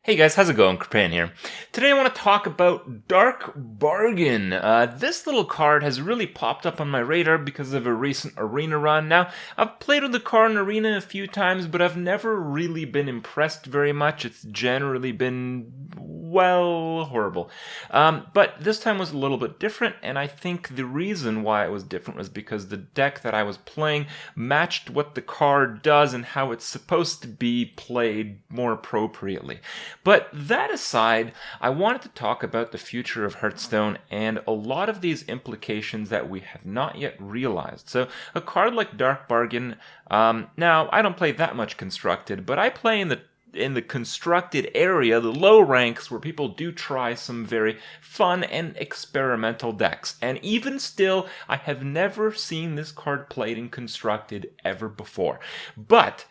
Hey guys, how's it going? Kripp here. Today I want to talk about Dark Bargain. This little card has really popped up on my radar because of a recent arena run. Now, I've played with the card in arena a few times, but I've never really been impressed very much. It's generally been, well, horrible. But this time was a little bit different, and I think the reason why it was different was because the deck that I was playing matched what the card does and how it's supposed to be played more appropriately. But that aside, I wanted to talk about the future of Hearthstone and a lot of these implications that we have not yet realized. So a card like Dark Bargain, now I don't play that much Constructed, but I play in the constructed area, the low ranks, where people do try some very fun and experimental decks. And even still, I have never seen this card played in constructed ever before. But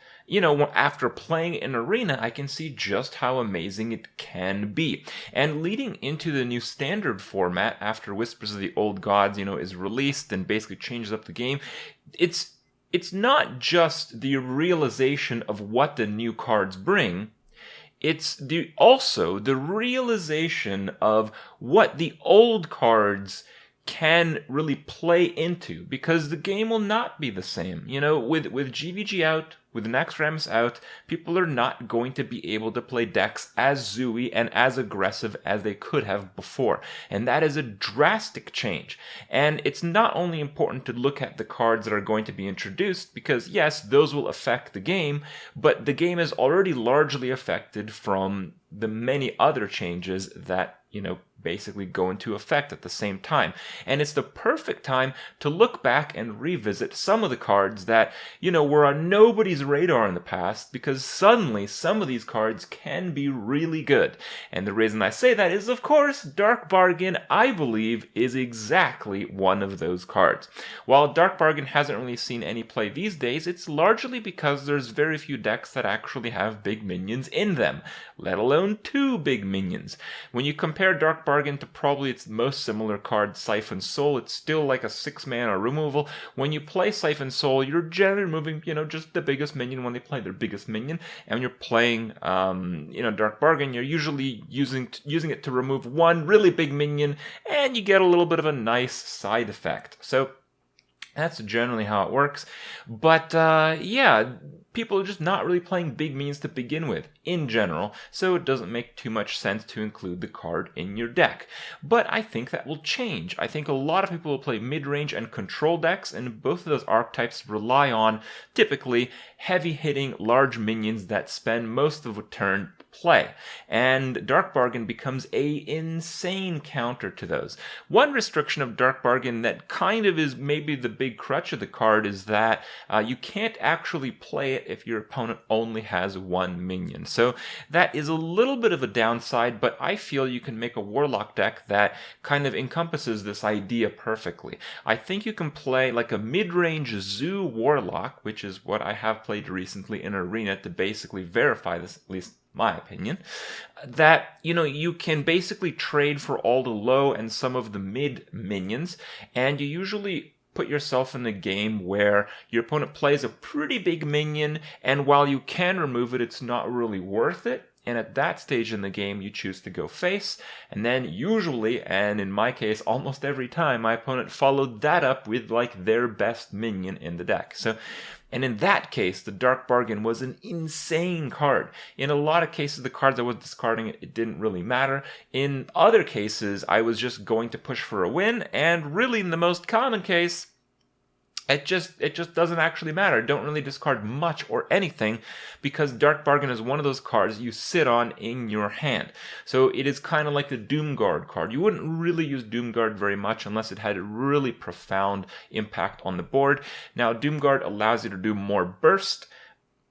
after playing in arena, I can see just how amazing it can be. And leading into the new standard format, after Whispers of the Old Gods, is released and basically changes up the game, it's not just the realization of what the new cards bring, it's also the realization of what the old cards can really play into, because the game will not be the same. With GVG out, with Naxxramas out, people are not going to be able to play decks as zooey and as aggressive as they could have before. And that is a drastic change. And it's not only important to look at the cards that are going to be introduced, because yes, those will affect the game, but the game is already largely affected from the many other changes that basically go into effect at the same time. And it's the perfect time to look back and revisit some of the cards that, were on nobody's radar in the past, because suddenly some of these cards can be really good. And the reason I say that is, of course, Dark Bargain, I believe, is exactly one of those cards. While Dark Bargain hasn't really seen any play these days, it's largely because there's very few decks that actually have big minions in them, let alone 2 big minions. When you compare Dark Bargain to probably its most similar card, Siphon Soul, it's still like a 6-mana removal. When you play Siphon Soul, you're generally removing, just the biggest minion when they play their biggest minion. And when you're playing, Dark Bargain, you're usually using it to remove one really big minion, and you get a little bit of a nice side effect. So that's generally how it works. But people are just not really playing big minions to begin with, in general, so it doesn't make too much sense to include the card in your deck. But I think that will change. I think a lot of people will play mid-range and control decks, and both of those archetypes rely on, typically, heavy-hitting large minions that spend most of a turn play, and Dark Bargain becomes a insane counter to those. One restriction of Dark Bargain that kind of is maybe the big crutch of the card is that you can't actually play it if your opponent only has 1 minion. So that is a little bit of a downside, but I feel you can make a Warlock deck that kind of encompasses this idea perfectly. I think you can play like a mid-range Zoo Warlock, which is what I have played recently in Arena to basically verify this, at least my opinion, that you can basically trade for all the low and some of the mid minions, and you usually put yourself in a game where your opponent plays a pretty big minion, and while you can remove it, it's not really worth it. And at that stage in the game, you choose to go face, and then usually, and in my case, almost every time, my opponent followed that up with like their best minion in the deck. And in that case, the Dark Bargain was an insane card. In a lot of cases, the cards I was discarding, it didn't really matter. In other cases, I was just going to push for a win, and really in the most common case, it just doesn't actually matter. Don't really discard much or anything, because Dark Bargain is one of those cards you sit on in your hand. So it is kind of like the Doomguard card. You wouldn't really use Doomguard very much unless it had a really profound impact on the board. Now, Doomguard allows you to do more burst,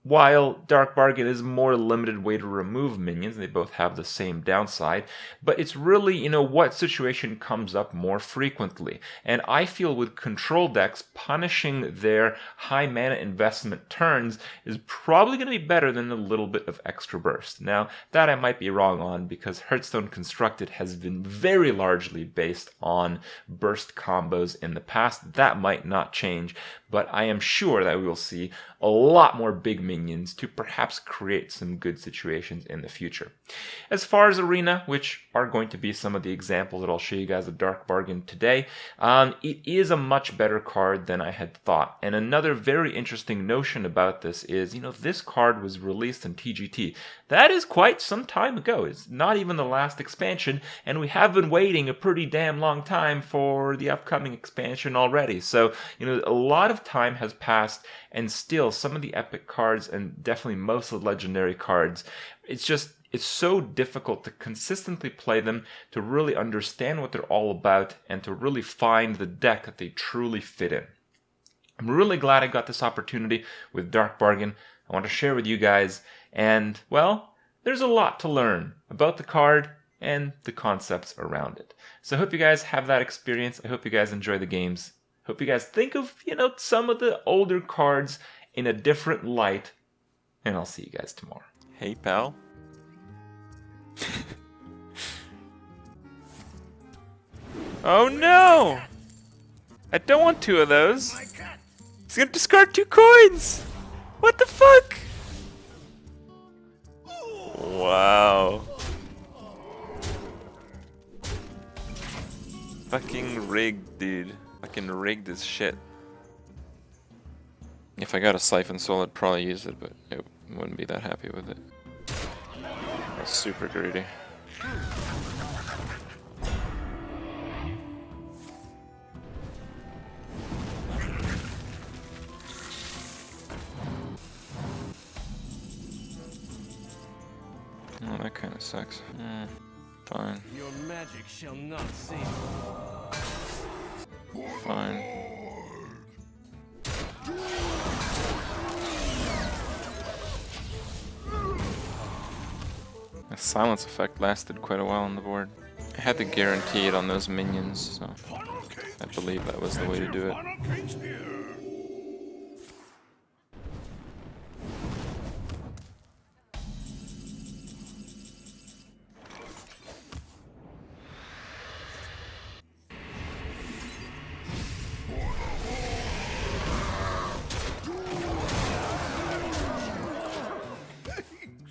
while Dark Bargain is a more limited way to remove minions. They both have the same downside, but it's really, what situation comes up more frequently. And I feel with control decks, punishing their high mana investment turns is probably going to be better than a little bit of extra burst. Now, that I might be wrong on, because Hearthstone Constructed has been very largely based on burst combos in the past. That might not change, but I am sure that we will see a lot more big minions to perhaps create some good situations in the future. As far as Arena, which are going to be some of the examples that I'll show you guys of Dark Bargain today, it is a much better card than I had thought. And another very interesting notion about this is, this card was released in TGT. That is quite some time ago. It's not even the last expansion, and we have been waiting a pretty damn long time for the upcoming expansion already. So, a lot of time has passed, and still some of the epic cards, and definitely most of the legendary cards, it's so difficult to consistently play them, to really understand what they're all about, and to really find the deck that they truly fit in. I'm really glad I got this opportunity with Dark Bargain. I want to share with you guys, and, well, there's a lot to learn about the card and the concepts around it. So I hope you guys have that experience. I hope you guys enjoy the games. Hope you guys think of, some of the older cards in a different light, and I'll see you guys tomorrow. Hey, pal. Oh no! I don't want 2 of those. He's gonna discard 2 coins! What the fuck? Wow. Fucking rigged, dude. Fucking rigged as shit. If I got a siphon soul, I'd probably use it, but I wouldn't be that happy with it. I was super greedy. Oh, that kind of sucks. Fine. Your magic shall not save. Fine. The silence effect lasted quite a while on the board. I had to guarantee it on those minions, so I believe that was the way to do it.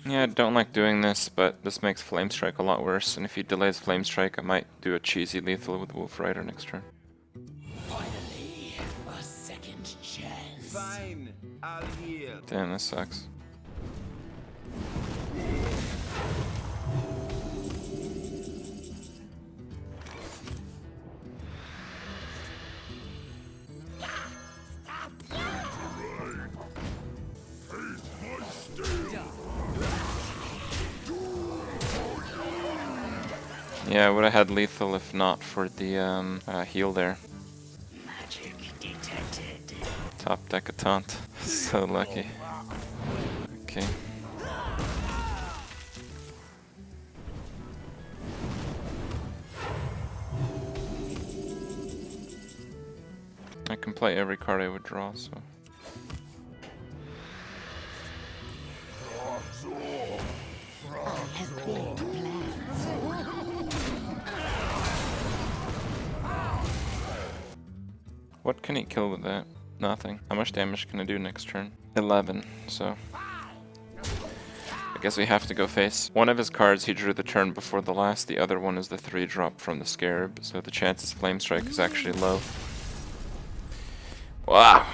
Yeah, I don't like doing this, but this makes Flame Strike a lot worse, and if he delays Flame Strike, I might do a cheesy lethal with Wolf Rider next turn. Finally, a second chance. Fine, I'll heal. Damn, this sucks. Yeah, I would have had lethal if not for the heal there. Magic detected. Top deck a taunt. So lucky. Okay. I can play every card I would draw, so. What can he kill with that? Nothing. How much damage can I do next turn? 11, so. I guess we have to go face. One of his cards he drew the turn before the last, the other one is the 3-drop from the Scarab, so the chances Flame Strike is actually low. Wow!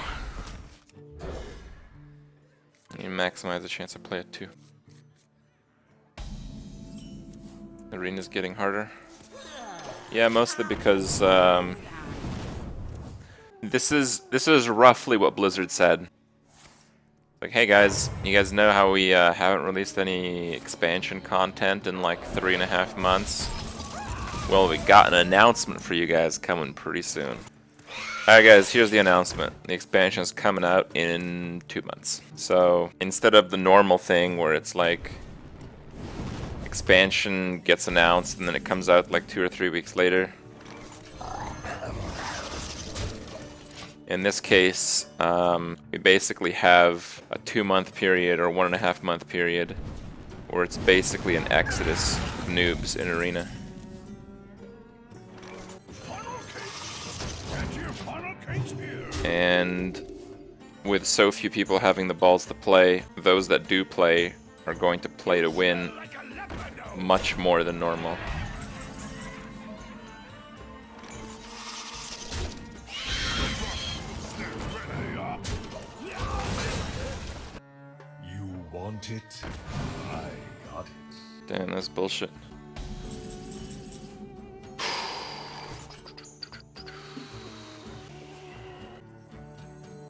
You maximize the chance I play it too. Arena's getting harder. Yeah, mostly because this is roughly what Blizzard said. Like, hey guys, you guys know how we haven't released any expansion content in like 3.5 months? Well, we got an announcement for you guys coming pretty soon. Alright guys, here's the announcement. The expansion is coming out in 2 months. So, instead of the normal thing where it's like expansion gets announced and then it comes out like 2 or 3 weeks later. In this case, we basically have a 2-month period or 1.5 month period where it's basically an exodus of noobs in Arena. And with so few people having the balls to play, those that do play are going to play to win much more than normal. You want it? I got it. Damn, that's bullshit.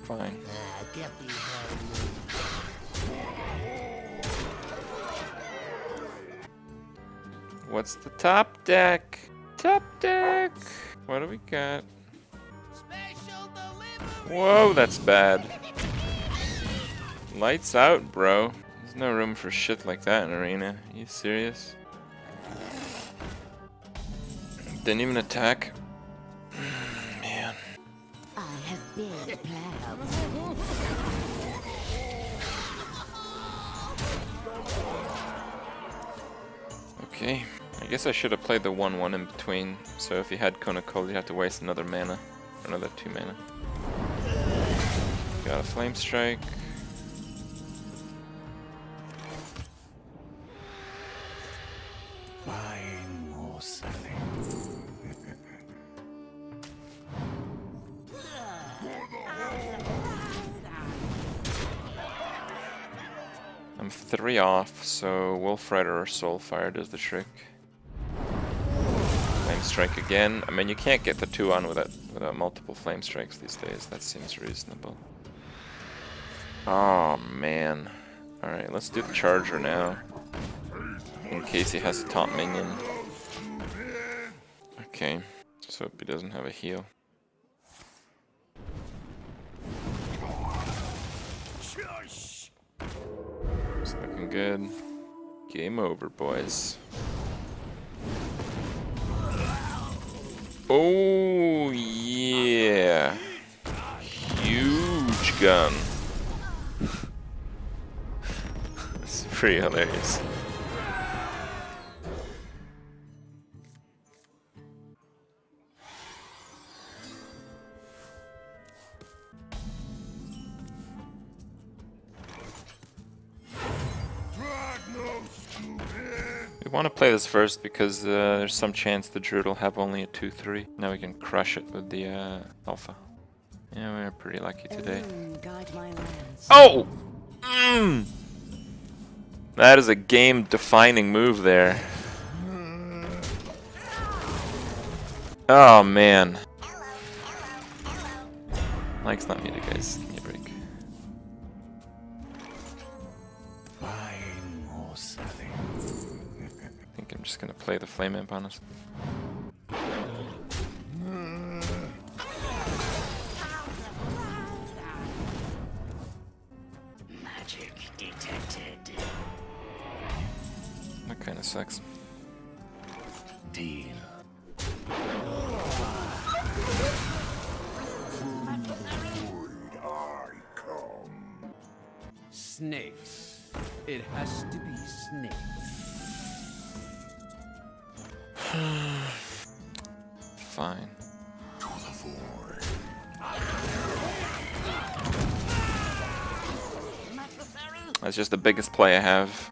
Fine. What's the top deck? Top deck! What do we got? Whoa, that's bad. Lights out, bro. There's no room for shit like that in Arena. Are you serious? Didn't even attack. Man. I have big plans. Okay. I guess I should have played the 1/1 in between. So if you had Kona Cold, you'd have to waste another mana. Or another 2 mana. Got a Flame Strike. Buying or selling. I'm 3 off, so Wolf Rider or Soulfire does the trick. Flame Strike again. I mean, you can't get the 2 on without multiple Flame Strikes these days. That seems reasonable. Oh, man. Alright, let's do the Charger now. In case he has a top minion. Okay, just hope he doesn't have a heal. It's looking good. Game over, boys. Oh, yeah. Huge gun. It's pretty hilarious. We want to play this first because there's some chance the Druid will have only a 2/3. Now we can crush it with the Alpha. Yeah, we're pretty lucky today. Guide my lands. Oh! That is a game-defining move there. Oh, man. Mike's not muted, guys. Give me a break. Buying or selling. I think I'm just gonna play the Flame Imp, honestly. Magic detected. That kinda sucks. Deal. Snakes. It has to be snakes. Fine. To the void. That's just the biggest play I have.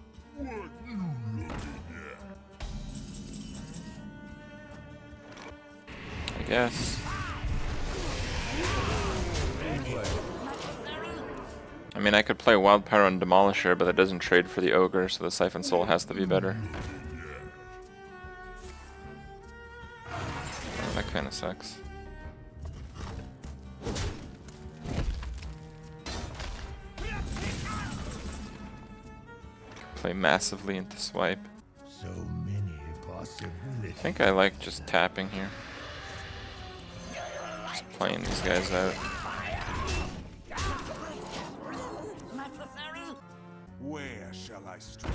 I guess. I mean, I could play Wild Power on Demolisher, but that doesn't trade for the Ogre, so the Siphon Soul has to be better. Oh, that kinda sucks. Play massively into swipe. So many possibilities. I think I like just tapping here. Just playing these guys out. Where shall I strike?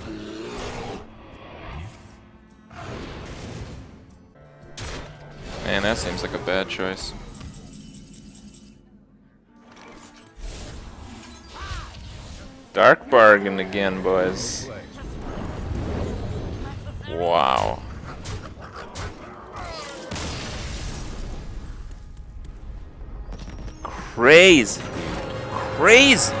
Man, that seems like a bad choice. Dark bargain again, boys. Wow. Crazy. Raise!